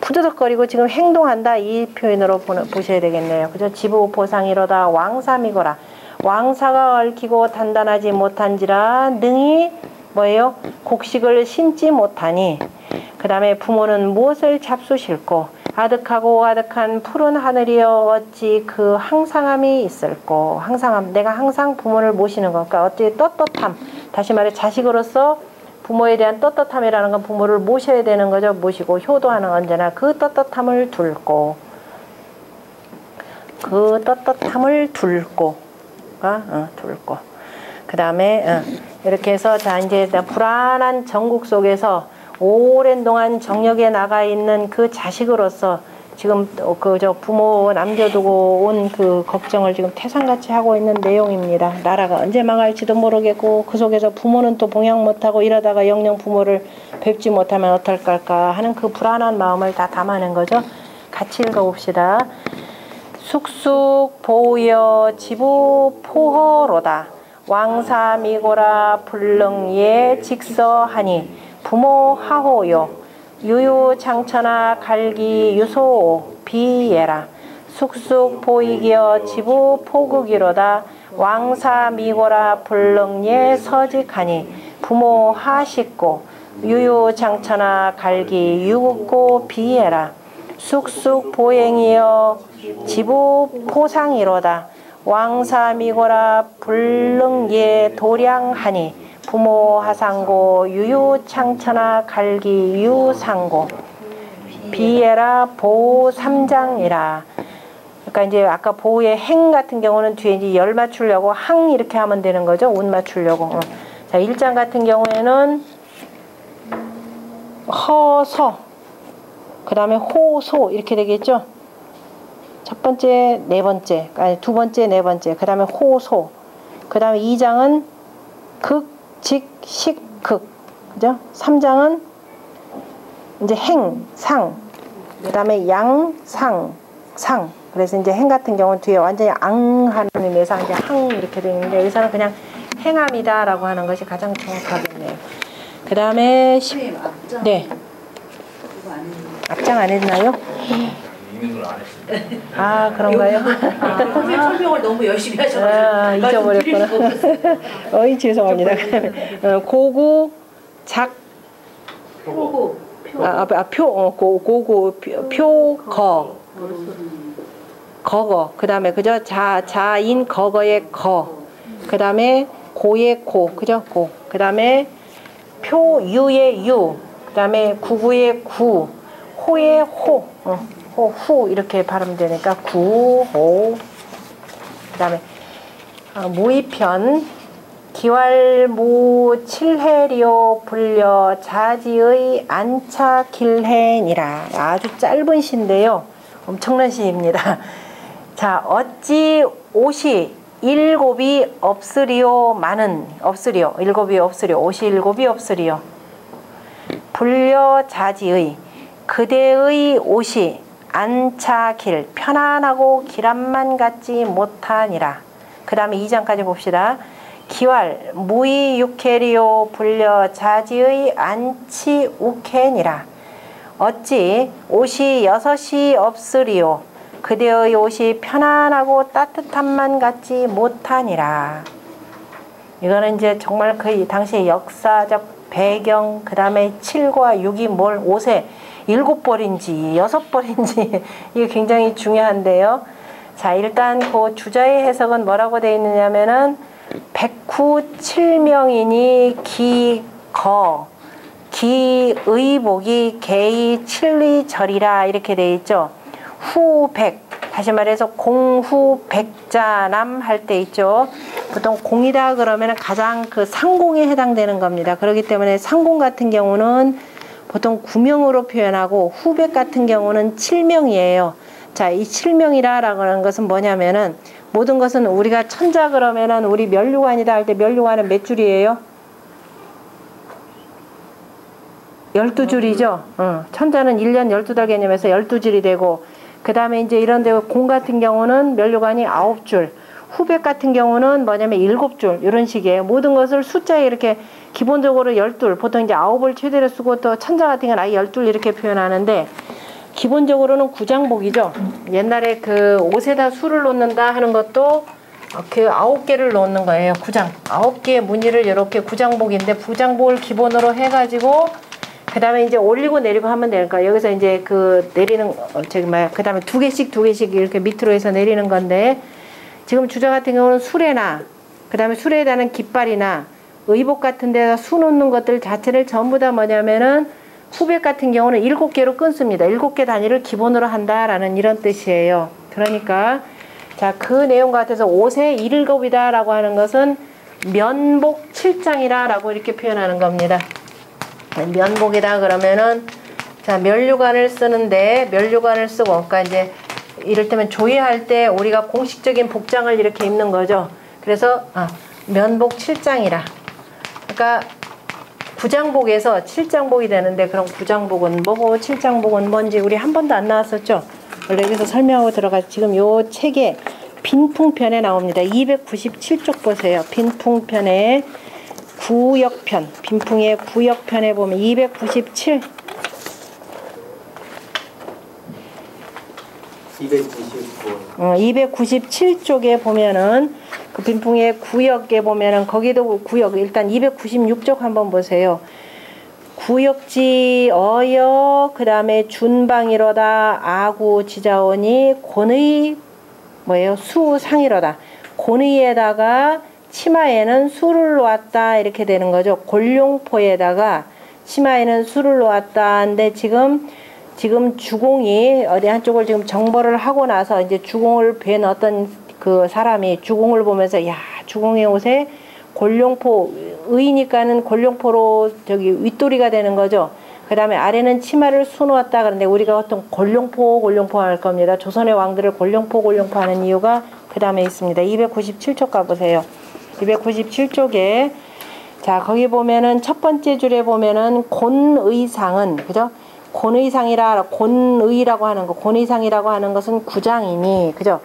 푸드덕거리고 지금 행동한다. 이 표현으로 보셔야 되겠네요. 그죠? 지부 보상이로다. 왕삼이거라. 왕사가 얽히고 단단하지 못한지라 능히 뭐예요? 곡식을 심지 못하니 그 다음에 부모는 무엇을 잡수실꼬 아득하고 아득한 푸른 하늘이여 어찌 그 항상함이 있을꼬. 항상함, 내가 항상 부모를 모시는 거. 그러니까 어찌 떳떳함, 다시 말해 자식으로서 부모에 대한 떳떳함이라는 건 부모를 모셔야 되는 거죠. 모시고 효도하는 언제나 그 떳떳함을 둘고 그 떳떳함을 둘고 둘고 그 다음에 이렇게 해서 자 이제 불안한 전국 속에서 오랜 동안 정력에 나가 있는 그 자식으로서 지금 저 부모 남겨두고 온 그 걱정을 지금 태산같이 하고 있는 내용입니다. 나라가 언제 망할지도 모르겠고 그 속에서 부모는 또 봉양 못하고 이러다가 영영 부모를 뵙지 못하면 어떨까 하는 그 불안한 마음을 다 담아낸 거죠. 같이 읽어봅시다. 쑥쑥 보여 지부 포허로다. 왕사미고라 불능예 직서하니 부모 하호요 유유장처나 갈기 유소 비예라. 쑥쑥 보이기여 지부 포극이로다. 왕사미고라 불능예 서직하니 부모 하식고 유유장처나 갈기 유굽고 비예라. 쑥쑥 보행이여 지부 포상이로다. 왕사미고라 불능예 도량하니 부모 하상고 유유창처나 갈기 유상고 비에라 보 삼장이라. 그러니까 이제 아까 보의 행 같은 경우는 뒤에 이제 열 맞추려고 항 이렇게 하면 되는 거죠. 운 맞추려고. 자 1장 같은 경우에는 허서 그 다음에 호소 이렇게 되겠죠. 첫 번째, 네 번째, 아니 두 번째, 네 번째, 그 다음에 호소, 그 다음에 2장은 극, 직, 식, 극, 그죠? 3장은 이제 행, 상, 그 다음에 양, 상, 상. 그래서 이제 행 같은 경우는 뒤에 완전히 앙하는 의미에서 이제 항 이렇게 되어 있는데 여기서는 그냥 행함이다라고 하는 것이 가장 정확하겠네요. 그 다음에 네. 앞장 안 했나요? 읽는 걸 안 했습니다. 아 그런가요? 선생님 설명을 너무 열심히 하셔가지고 잊어버렸구나. 어이 죄송합니다. 고구 작 표고 고구 표거 거거 그 다음에 그죠 자인 거거의 거 그 다음에 고의 고 그죠 고 그 다음에 표유의 유 그 다음에 구구의 구 호의 호 후 이렇게 발음되니까 구호. 그 다음에 무이편 기왈무 칠해리오 불려 자지의 안차 길해니라. 아주 짧은 시인데요. 엄청난 시입니다. 자 어찌 옷이 일곱이 없으리오 많은 없으리오 일곱이 없으리오 옷이 일곱이 없으리오 불려 자지의 그대의 옷이 안차 길 편안하고 길함만 갖지 못하니라. 그 다음에 2장까지 봅시다. 기왈 무의 육해리요 불려 자지의 안치 우케니라. 어찌 옷이 6이 없으리요 그대의 옷이 편안하고 따뜻함만 같지 못하니라. 이거는 이제 정말 그 당시의 역사적 배경, 그 다음에 7과 6이 뭘 옷에 7벌인지 6벌인지 이게 굉장히 중요한데요. 자, 일단 그 주자의 해석은 뭐라고 되어 있느냐면은 백후 7명이니 기거 기의복이 개의 7위절이라 이렇게 되어 있죠. 후백, 다시 말해서 공후백자남 할 때 있죠. 보통 공이다 그러면 가장 그 상공에 해당되는 겁니다. 그렇기 때문에 상공 같은 경우는 보통 9명으로 표현하고 후백 같은 경우는 7명이에요. 자, 이 7명이라고 하는 것은 뭐냐면은 모든 것은 우리가 천자 그러면은 우리 면류관이다 할 때 면류관은 몇 줄이에요? 12줄이죠. 천자는 1년 12달 개념에서 12줄이 되고, 그 다음에 이제 이런데 공 같은 경우는 면류관이 9줄, 후백 같은 경우는 뭐냐면 7줄, 이런 식이에요. 모든 것을 숫자에 이렇게 기본적으로 12, 보통 이제 9을 최대로 쓰고 또 천자 같은 경우는 아예 12 이렇게 표현하는데, 기본적으로는 구장복이죠. 옛날에 그 옷에다 수를 놓는다 하는 것도 그 9개를 놓는 거예요. 구장. 9개의 무늬를 이렇게 구장복인데, 구장복을 기본으로 해가지고 그 다음에 이제 올리고 내리고 하면 되는 거예요. 여기서 이제 그 내리는, 그 다음에 두 개씩 이렇게 밑으로 해서 내리는 건데, 지금 주자 같은 경우는 수레나, 그 다음에 수레에 다는 깃발이나 의복 같은 데다 수 놓는 것들 자체를 전부 다 뭐냐면은 후백 같은 경우는 7개로 끊습니다. 7개 단위를 기본으로 한다라는 이런 뜻이에요. 그러니까, 자, 그 내용 같아서 옷의 1급이다 라고 하는 것은 면복 7장이라 라고 이렇게 표현하는 겁니다. 면복이다 그러면은, 자, 면류관을 쓰는데, 면류관을 쓰고, 그러니까 이제 이를테면 조회할 때 우리가 공식적인 복장을 이렇게 입는 거죠. 그래서 면복 7장이라. 그러니까 구장복에서 7장복이 되는데, 그럼 구장복은 뭐고 7장복은 뭔지 우리 한 번도 안 나왔었죠. 원래 여기서 설명하고 들어가. 지금 요 책에 빈풍편에 나옵니다. 297쪽 보세요. 빈풍편에 구역편, 빈풍의 구역편에 보면 297. 297쪽에 보면은 그 빈풍의 구역에 보면은 거기도 구역, 일단 296쪽 한번 보세요. 구역지 어여, 그 다음에 준방이로다 아구 지자오니 곤의 뭐예요? 수상이로다. 곤의에다가 치마에는 수를 놓았다 이렇게 되는 거죠. 골룡포에다가 치마에는 수를 놓았다. 근데 지금 주공이 어디 한쪽을 지금 정벌을 하고 나서 이제 주공을 뵌 어떤 그 사람이 주공을 보면서, 야, 주공의 옷에 골룡포, 의니까는 골룡포로 저기 윗도리가 되는 거죠. 그 다음에 아래는 치마를 수놓았다. 그런데 우리가 어떤 골룡포 할 겁니다. 조선의 왕들을 골룡포 하는 이유가 그 다음에 있습니다. 297쪽 가보세요. 297쪽에 자, 거기 보면은 첫 번째 줄에 보면은 곤의상은, 그죠? 곤의라고 하는 거, 곤의상이라고 하는 것은 구장이니, 그죠?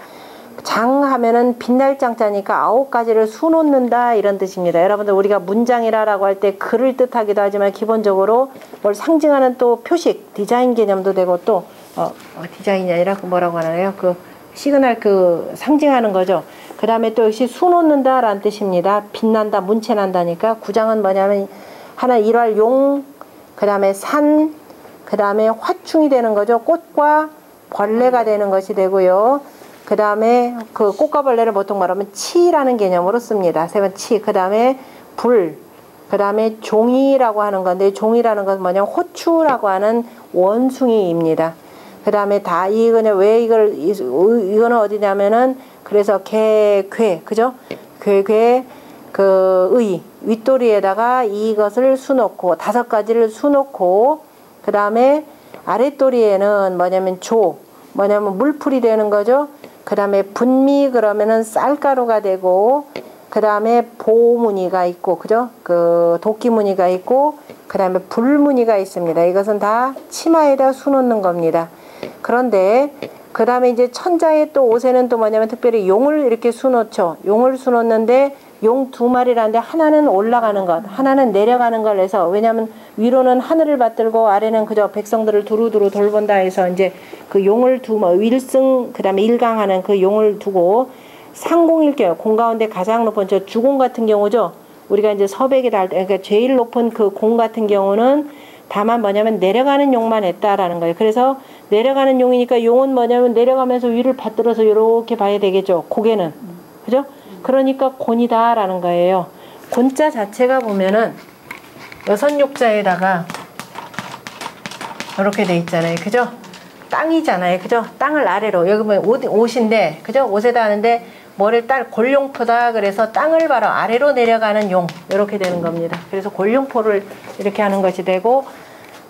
장 하면은 빛날 장자니까 9가지를 수놓는다 이런 뜻입니다. 여러분들 우리가 문장이라고 할 때 글을 뜻하기도 하지만 기본적으로 뭘 상징하는 또 표식, 디자인 개념도 되고 또 디자인이 아니라 그 뭐라고 하나요? 그 시그널 그 상징하는 거죠. 그 다음에 또 역시 수놓는다 라는 뜻입니다. 빛난다, 문체난다니까. 구장은 뭐냐면 하나 일활 용, 그 다음에 산, 그 다음에 화충이 되는 거죠. 꽃과 벌레가 되는 것이 되고요. 그 다음에 그 꽃과 벌레를 보통 말하면 치라는 개념으로 씁니다. 세 번 치. 그 다음에 불. 그 다음에 종이라고 하는 건데, 종이라는 것은 뭐냐면 호추라고 하는 원숭이입니다. 그 다음에 다 이거는 왜 이거는 어디냐면은, 그래서 괴, 그죠? 괴, 그 의 윗도리에다가 이것을 수놓고 5가지를 수놓고, 그 다음에 아랫도리에는 뭐냐면 뭐냐면 물풀이 되는 거죠. 그 다음에 분미 그러면은 쌀가루가 되고, 그 다음에 보무늬가 있고, 그죠? 그 도끼무늬가 있고, 그 다음에 불무늬가 있습니다. 이것은 다 치마에다 수놓는 겁니다. 그런데 그 다음에 이제 천자의 또 옷에는 또 뭐냐면 특별히 용을 이렇게 수놓죠. 용을 수놓는데 용 두 마리라는데 하나는 올라가는 것, 하나는 내려가는 걸 해서, 왜냐하면 위로는 하늘을 받들고 아래는 그저 백성들을 두루두루 돌본다 해서 이제 그 용을 일승 그다음에 일강하는 그 용을 두고 상공일경, 공 가운데 가장 높은 저 주공 같은 경우죠. 우리가 이제 서백에 달 때, 그러니까 제일 높은 그 공 같은 경우는 다만 뭐냐면 내려가는 용만 했다라는 거예요. 그래서 내려가는 용이니까 용은 뭐냐면 내려가면서 위를 받들어서 이렇게 봐야 되겠죠. 고개는. 그죠? 그러니까 곤이다라는 거예요. 곤자 자체가 보면은 여선육자에다가 이렇게 돼 있잖아요. 그죠? 땅이잖아요. 그죠? 땅을 아래로. 여기 보면 옷인데, 그죠? 옷에다 하는데 뭐를 딸 골룡포다. 그래서 땅을 바로 아래로 내려가는 용. 이렇게 되는 겁니다. 그래서 골룡포를 이렇게 하는 것이 되고,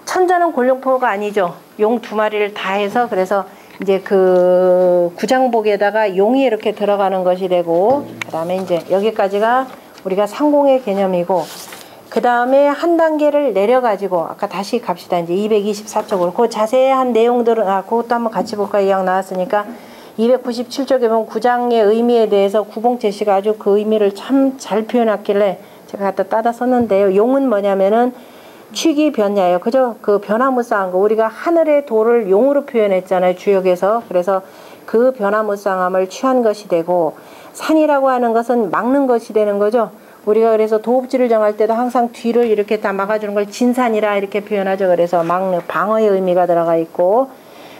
천자는 골룡포가 아니죠. 용 두 마리를 다 해서, 그래서 이제 그 구장복에다가 용이 이렇게 들어가는 것이 되고, 그 다음에 이제 여기까지가 우리가 상공의 개념이고, 그 다음에 한 단계를 내려가지고, 아까 다시 갑시다. 이제 224쪽으로. 그 자세한 내용들은, 그것도 한번 같이 볼까요? 이왕 나왔으니까. 297쪽에 보면 구장의 의미에 대해서 구봉채 씨가 아주 그 의미를 참 잘 표현했길래 제가 갖다 따다 썼는데요. 용은 뭐냐면은 취기 변야예요. 그죠? 그 변화무쌍한 거. 우리가 하늘의 도를 용으로 표현했잖아요. 주역에서. 그래서 그 변화무쌍함을 취한 것이 되고, 산이라고 하는 것은 막는 것이 되는 거죠. 우리가 그래서 도읍지를 정할 때도 항상 뒤를 이렇게 다 막아주는 걸 진산이라 이렇게 표현하죠. 그래서 막는 방어의 의미가 들어가 있고,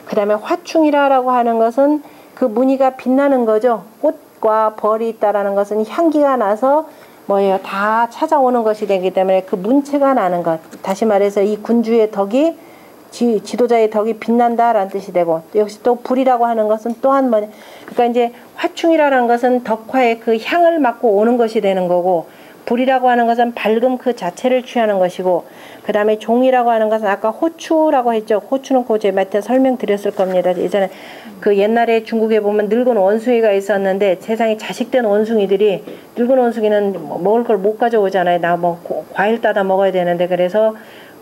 그 다음에 화충이라고 하는 것은 그 무늬가 빛나는 거죠. 꽃과 벌이 있다라는 것은 향기가 나서 뭐예요? 다 찾아오는 것이 되기 때문에 그 문체가 나는 것. 다시 말해서 이 군주의 덕이, 지도자의 덕이 빛난다라는 뜻이 되고, 역시 또 불이라고 하는 것은 또한 뭐냐. 그러니까 이제 화충이라는 것은 덕화의 그 향을 맡고 오는 것이 되는 거고, 불이라고 하는 것은 밝음 그 자체를 취하는 것이고, 그 다음에 종이라고 하는 것은 아까 호추라고 했죠. 호추는 그 제가 밑에 설명드렸을 겁니다. 예전에 그 옛날에 중국에 보면 늙은 원숭이가 있었는데, 세상에 자식된 원숭이들이, 늙은 원숭이는 먹을 걸 못 가져오잖아요. 나 뭐 과일 따다 먹어야 되는데, 그래서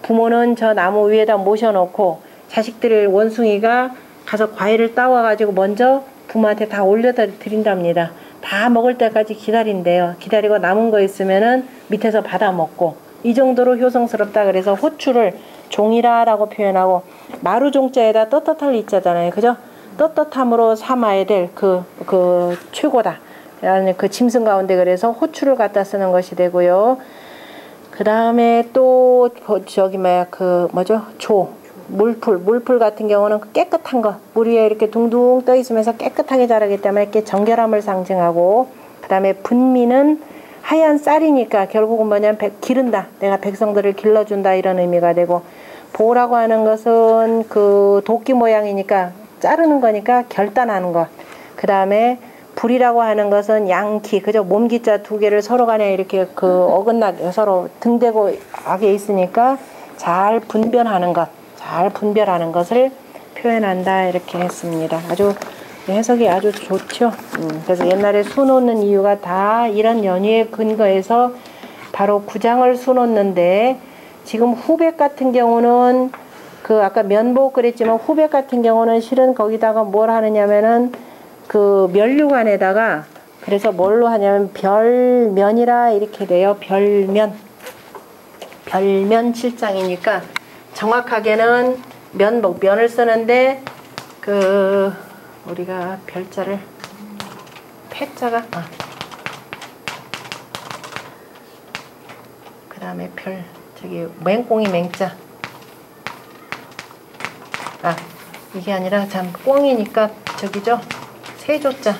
부모는 저 나무 위에다 모셔놓고 자식들의 원숭이가 가서 과일을 따와가지고 먼저 부모한테 다 올려드린답니다. 다 먹을 때까지 기다린대요. 기다리고 남은 거 있으면은 밑에서 받아 먹고, 이 정도로 효성스럽다. 그래서 호추를 종이라라고 표현하고, 마루종자에다 떳떳할 이자잖아요. 그죠? 떳떳함으로 삼아야 될 그 최고다. 그 짐승 가운데 그래서 호추를 갖다 쓰는 것이 되고요. 그 다음에 또 저기 뭐야 그 뭐죠? 물풀 같은 경우는 깨끗한 거, 물 위에 이렇게 둥둥 떠 있으면서 깨끗하게 자라기 때문에 이렇게 정결함을 상징하고, 그 다음에 분미는 하얀 쌀이니까 결국은 뭐냐면 기른다, 내가 백성들을 길러준다 이런 의미가 되고, 보라고 하는 것은 그 도끼 모양이니까 자르는 거니까 결단하는 것. 그 다음에 불이라고 하는 것은 양키, 그저 몸기자 두 개를 서로 간에 이렇게 그 어긋나게 서로 등대고 하게 있으니까 잘 분별하는 것, 잘 분별하는 것을 표현한다 이렇게 했습니다. 아주 해석이 아주 좋죠. 그래서 옛날에 수 놓는 이유가 다 이런 연유에 근거해서 바로 구장을 수 놓는데, 지금 후백 같은 경우는 그 아까 면복 그랬지만 후백 같은 경우는 실은 거기다가 뭘 하느냐면은 그 면류관에다가, 그래서 뭘로 하냐면 별면이라 이렇게 돼요. 별면 7장이니까 정확하게는 면을 쓰는데, 그 우리가 별자를 패자가 그 다음에 저기 맹꽁이 맹자, 이게 아니라 참 꽁이니까 저기죠, 세조자.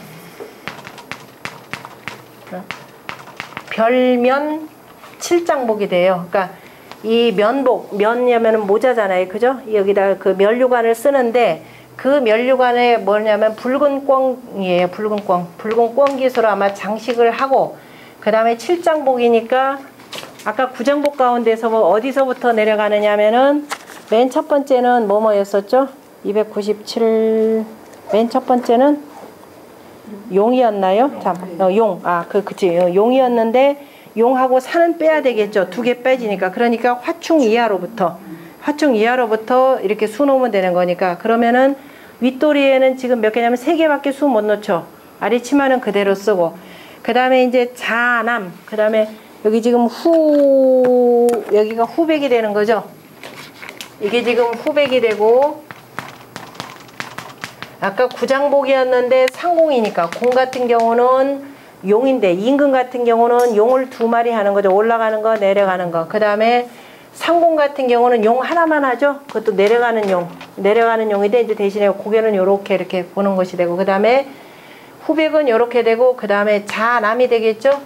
별면 7장복이 돼요. 그러니까 이 면이면 모자잖아요. 그죠? 여기다 그 면류관을 쓰는데, 그 면류관에 뭐냐면 붉은 꿩이에요. 붉은 꿩 기수로 아마 장식을 하고, 그 다음에 7장복이니까 아까 9장복 가운데서 뭐 어디서부터 내려가느냐면은 맨 첫 번째는 뭐였었죠? 297 맨 첫 번째는 용이었나요? 그치. 용이었는데 용하고 산은 빼야 되겠죠. 두 개 빼지니까. 그러니까 화충 이하로부터 이렇게 수 놓으면 되는 거니까. 그러면은 윗도리에는 지금 몇 개냐면 3개밖에 수 못 놓죠. 아래치마는 그대로 쓰고, 그 다음에 이제 자남. 그 다음에 여기 지금 여기가 후백이 되는 거죠. 이게 지금 후백이 되고, 아까 구장복이었는데 상공이니까, 공 같은 경우는 용인데, 임금 같은 경우는 용을 2마리 하는 거죠. 올라가는 거, 내려가는 거. 그 다음에 상공 같은 경우는 용 하나만 하죠. 그것도 내려가는 용. 내려가는 용인데, 이제 대신에 고개는 요렇게 이렇게 보는 것이 되고, 그 다음에 후백은 요렇게 되고, 그 다음에 자남이 되겠죠.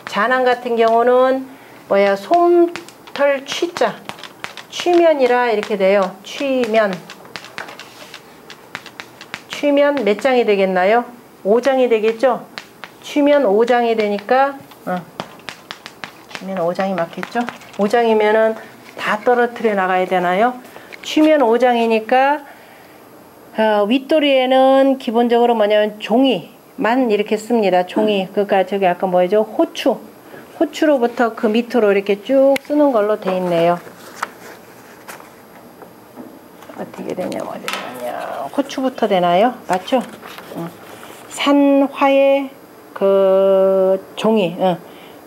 자남 같은 경우는 뭐야, 솜털 취자. 취면이라 이렇게 돼요. 취면. 취면 몇 장이 되겠나요? 5장이 되겠죠? 취면 5장이 되니까, 취면 5장이 맞겠죠? 5장이면은 다 떨어뜨려 나가야 되나요? 취면 5장이니까, 윗도리에는 기본적으로 뭐냐면 종이만 이렇게 씁니다. 종이. 그러니까 저기 아까 뭐죠? 호추. 호추로부터 그 밑으로 이렇게 쭉 쓰는 걸로 돼 있네요. 어떻게 되냐, 어디 되냐. 호추부터 되나요? 맞죠? 산화의 그 종이.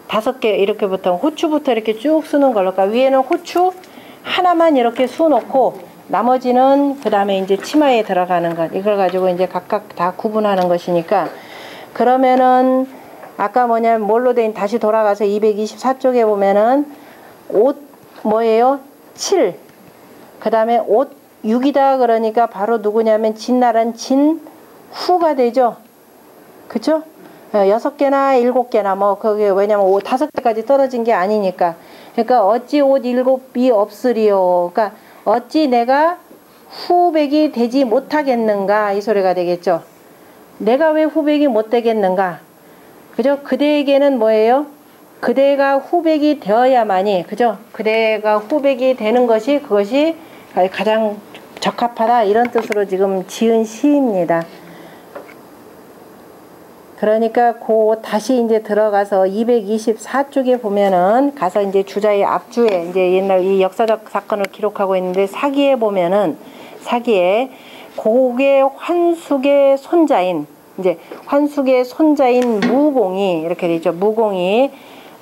5개 이렇게부터 호추부터 이렇게 쭉 쓰는 걸로. 그러니까 위에는 호추 하나만 이렇게 수놓고 나머지는 그 다음에 이제 치마에 들어가는 것. 이걸 가지고 이제 각각 다 구분하는 것이니까. 그러면은 아까 뭐냐면 뭘로 된 다시 돌아가서 224쪽에 보면은 옷 뭐예요? 7. 그 다음에 옷 6이다 그러니까 바로 누구냐면 진나란 진후가 되죠. 그쵸? 6개나 7개나 뭐 그게 왜냐면 5개까지 떨어진 게 아니니까. 그러니까 어찌 옷 7이 없으리요. 그러니까 어찌 내가 후백이 되지 못하겠는가 이 소리가 되겠죠. 내가 왜 후백이 못 되겠는가. 그죠? 그대에게는 뭐예요? 그대가 후백이 되어야만이, 그죠? 그대가 후백이 되는 것이 그것이 가장 적합하다 이런 뜻으로 지금 지은 시입니다. 그러니까 다시 이제 들어가서 224쪽에 보면은 가서 이제 주자의 앞주에 이제 옛날 이 역사적 사건을 기록하고 있는데 사기에 보면은 사기에 고개 환숙의 손자인 이제 환숙의 손자인 무공이 이렇게 되죠. 무공이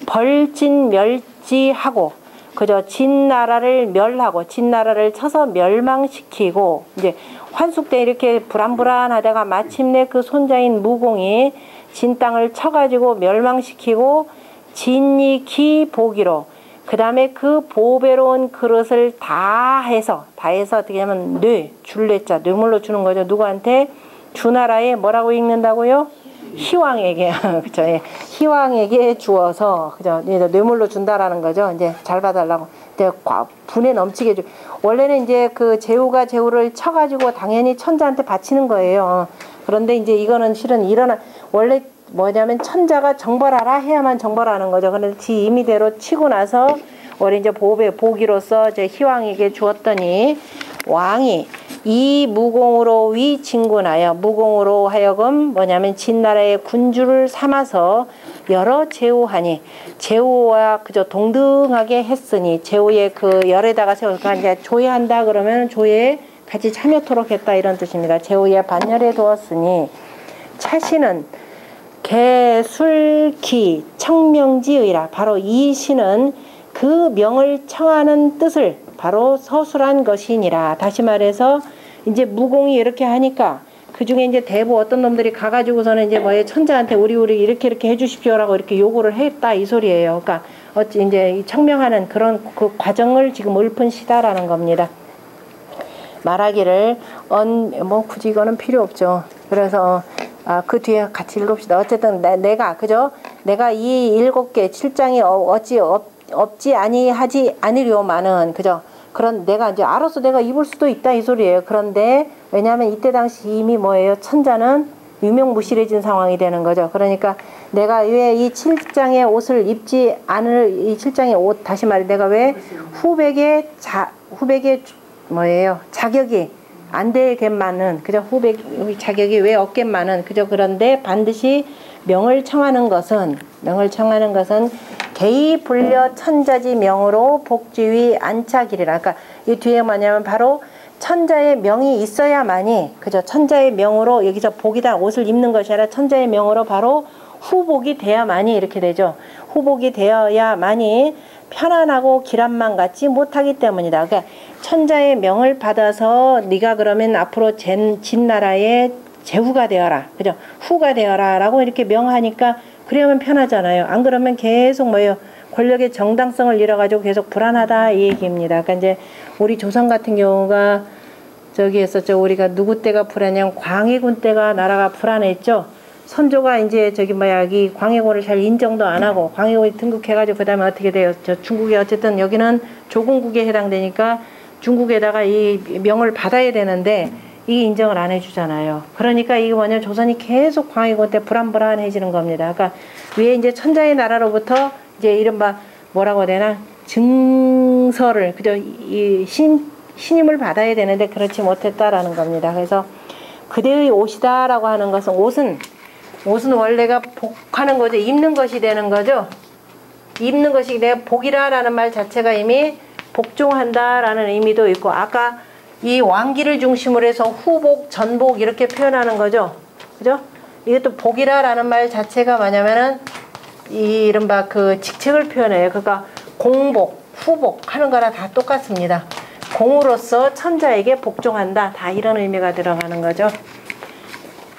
벌진 멸지하고 그저 진나라를 멸하고 진나라를 쳐서 멸망시키고 이제 환숙 때 이렇게 불안불안하다가 마침내 그 손자인 무공이 진 땅을 쳐가지고 멸망시키고 진이 기보기로 그 다음에 그 보배로운 그릇을 다 해서 어떻게 하면 줄례자 뇌물로 주는 거죠. 누구한테? 주나라에 뭐라고 읽는다고요? 희왕에게 그죠? 예. 희왕에게 주어서 그죠? 뇌물로 준다라는 거죠. 이제 잘 봐달라고. 이제 분에 넘치게 원래는 이제 그 제후가 제후를 쳐가지고 당연히 천자한테 바치는 거예요. 그런데 이제 이거는 실은 원래 뭐냐면 천자가 정벌하라 해야만 정벌하는 거죠. 그런데 지 임의대로 치고 나서 원래 이제 보기로서 이제 희왕에게 주었더니 왕이 이 무공으로 위진군하여 무공으로 하여금 뭐냐면 진나라의 군주를 삼아서 여러 제후하니 제후와 그저 동등하게 했으니 제후의 그 열에다가 세우니까 이제 조회한다 그러면 조회에 같이 참여토록 했다 이런 뜻입니다. 제후의 반열에 두었으니 차시는 개술기 청명지의라 바로 이 시는 그 명을 청하는 뜻을 바로 서술한 것이니라. 다시 말해서 이제 무공이 이렇게 하니까 그 중에 이제 대부 어떤 놈들이 가가지고서는 이제 뭐에 천자한테 우리 이렇게 해주십시오라고 이렇게 요구를 했다 이 소리예요. 그러니까 어찌 이제 청명하는 그런 그 과정을 지금 읊은 시다라는 겁니다. 말하기를 뭐 굳이 이거는 필요 없죠. 그래서 그 뒤에 같이 읽읍시다. 어쨌든 내가 그죠? 내가 이 7개 7장이 어찌 없지 아니하지 않으려마는 그죠? 그런 내가 이제 알아서 내가 입을 수도 있다 이 소리예요. 그런데 왜냐하면 이때 당시 이미 뭐예요? 천자는 유명무실해진 상황이 되는 거죠. 그러니까 내가 왜 이 7장의 옷을 입지 않을 이 7장의 옷 다시 말해 내가 왜 후백의 뭐예요? 자격이 안 되겠만은 그저 후백 자격이 왜 없겠만은 그저 그런데 반드시 명을 청하는 것은 개의 불려 천자지 명으로 복지위 안착이리라. 그러니까 이 뒤에 뭐냐면 바로 천자의 명이 있어야만이 그저 천자의 명으로 여기서 복이다 옷을 입는 것이 아니라 천자의 명으로 바로 후복이 돼야만이 이렇게 되죠. 후복이 되어야만이 편안하고 기란만 갖지 못하기 때문이다. 그러니까 천자의 명을 받아서 네가 그러면 앞으로 진나라의 제후가 되어라. 그죠? 후가 되어라. 라고 이렇게 명하니까 그러면 편하잖아요. 안 그러면 계속 뭐예요? 권력의 정당성을 잃어가지고 계속 불안하다 이 얘기입니다. 그러니까 이제 우리 조선 같은 경우가 저기 했었죠. 우리가 누구 때가 불안했냐면 광해군 때가 나라가 불안했죠. 선조가 이제 저기 뭐야 이 광해군을 잘 인정도 안 하고 광해군이 등극해가지고 그 다음에 어떻게 돼요? 저 중국에 어쨌든 여기는 조공국에 해당되니까 중국에다가 이 명을 받아야 되는데 이게 인정을 안 해주잖아요. 그러니까 이게 뭐냐면 조선이 계속 광해군 때 불안불안해지는 겁니다. 그러니까 위에 이제 천자의 나라로부터 이제 이른바 뭐라고 해야 되나 증서를 그죠 이 신임을 받아야 되는데 그렇지 못했다라는 겁니다. 그래서 그대의 옷이다라고 하는 것은 옷은 원래가 복하는 거죠. 입는 것이 되는 거죠. 입는 것이 내가 복이라라는 말 자체가 이미 복종한다라는 의미도 있고 아까 이 왕기를 중심으로 해서 후복, 전복 이렇게 표현하는 거죠. 그죠? 이것도 복이라라는 말 자체가 뭐냐면은 이 이른바 그 직책을 표현해요. 그러니까 공복, 후복 하는 거랑 다 똑같습니다. 공으로서 천자에게 복종한다. 다 이런 의미가 들어가는 거죠.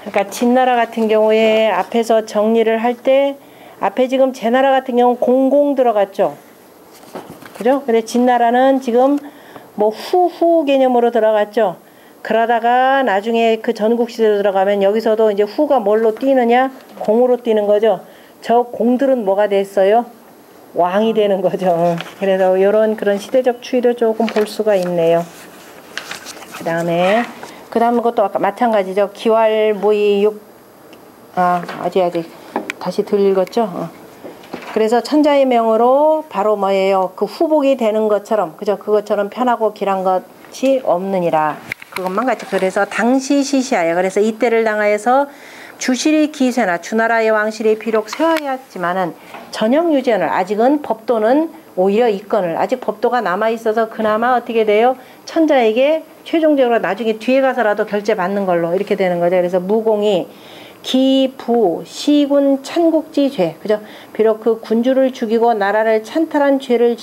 그러니까 진나라 같은 경우에 앞에서 정리를 할 때 앞에 지금 제나라 같은 경우는 공공 들어갔죠. 그죠? 근데 진나라는 지금 뭐 후후 개념으로 들어갔죠. 그러다가 나중에 그 전국시대로 들어가면 여기서도 이제 후가 뭘로 뛰느냐? 공으로 뛰는 거죠. 저 공들은 뭐가 됐어요? 왕이 되는 거죠. 그래서 이런 그런 시대적 추이도 조금 볼 수가 있네요. 그 다음 것도 아까 마찬가지죠. 기왈 무의 육 아직 다시 덜 읽었죠. 그래서 천자의 명으로 바로 뭐예요? 그 후복이 되는 것처럼 그죠? 그것처럼 편하고 길한 것이 없느니라. 그것만 같이 그래서 당시 시시하여 그래서 이때를 당하여서 주실이 기세나 주나라의 왕실이 비록 세워야지만은 전형 유전을 아직은 법도는 오히려 이권을 아직 법도가 남아 있어서 그나마 어떻게 돼요? 천자에게 최종적으로 나중에 뒤에 가서라도 결제 받는 걸로 이렇게 되는 거죠. 그래서 무공이 기부 시군 찬국지 죄 그죠? 비록 그 군주를 죽이고 나라를 찬탈한 죄를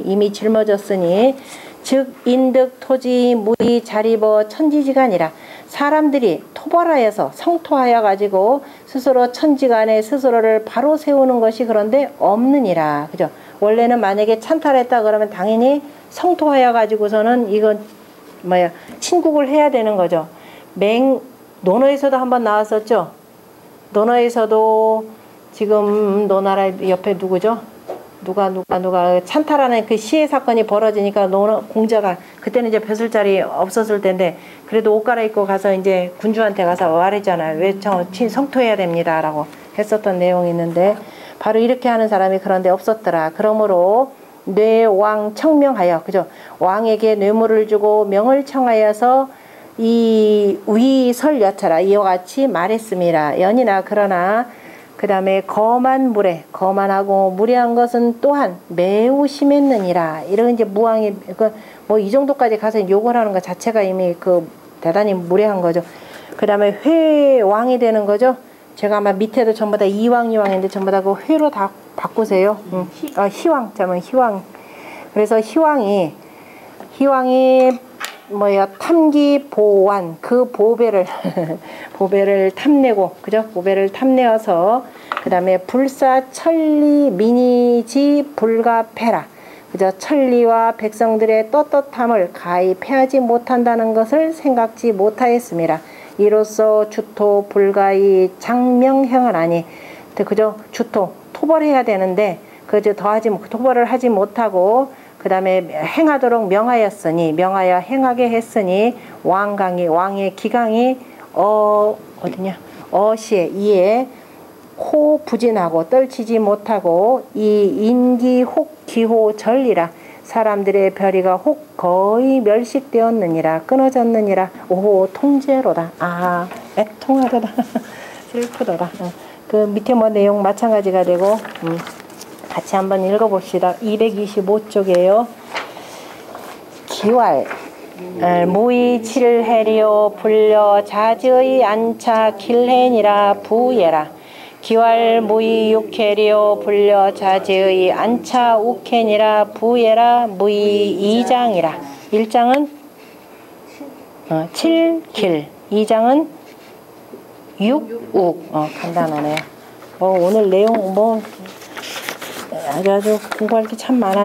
이미 짊어졌으니 즉 인득 토지 무의 자리버 천지지간이라 사람들이 토벌하여서 성토하여 가지고 스스로 천지간에 스스로를 바로 세우는 것이 그런데 없느니라. 그죠? 원래는 만약에 찬탈했다 그러면 당연히 성토하여 가지고서는 이건 뭐야 친국을 해야 되는 거죠. 논어에서도 한번 나왔었죠. 논어에서도 지금 논나라 옆에 누구죠? 누가 찬탈하는 그 시해 사건이 벌어지니까 공자가 그때는 이제 벼슬자리 없었을 텐데 그래도 옷 갈아입고 가서 이제 군주한테 가서 말했잖아요. 왜 성토해야 됩니다라고 했었던 내용이 있는데 바로 이렇게 하는 사람이 그런데 없었더라. 그러므로 뇌왕 청명하여 그죠? 왕에게 뇌물을 주고 명을 청하여서 이 위설 여차라 이와 같이 말했습니다. 연이나 그러나 그 다음에 거만 무례 거만하고 무례한 것은 또한 매우 심했느니라. 이런 이제 무왕이 뭐 이 정도까지 가서 욕을 하는 것 자체가 이미 그 대단히 무례한 거죠. 그 다음에 회왕이 되는 거죠. 제가 아마 밑에도 전부 다 이왕인데 전부 다 그 회로 다 바꾸세요. 희왕 자면 희왕. 그래서 희왕이 뭐야 탐기 보완 그 보배를 탐내고 그죠? 보배를 탐내어서 그 다음에 불사 천리 민이지 불가패라 그죠? 천리와 백성들의 떳떳함을 가히 패하지 못한다는 것을 생각지 못하였습니다. 이로써 주토 불가히 장명행을 하니 그죠? 주토 토벌해야 되는데 그저 토벌을 하지 못하고 그 다음에 행하도록 명하여 행하게 했으니 왕의 기강이 어시에 이에 호 부진하고 떨치지 못하고 이 인기 혹 기호 전리라 사람들의 별이가 혹 거의 멸식되었느니라 끊어졌느니라 오호 통제로다 애통하도다 슬프도다. 그 밑에 뭐 내용 마찬가지가 되고 같이 한번 읽어봅시다. 225쪽이에요. 기왈 무의 칠해리오 불려 자지의 안차 길해니라 부예라 기왈 무이 육해리오 불려 자제의 안차 우켄이라 부예라 무이 이장이라. 1장은 7길, 2장은 6욱. 간단하네요. 오늘 내용 아주 공부할 게 참 많아.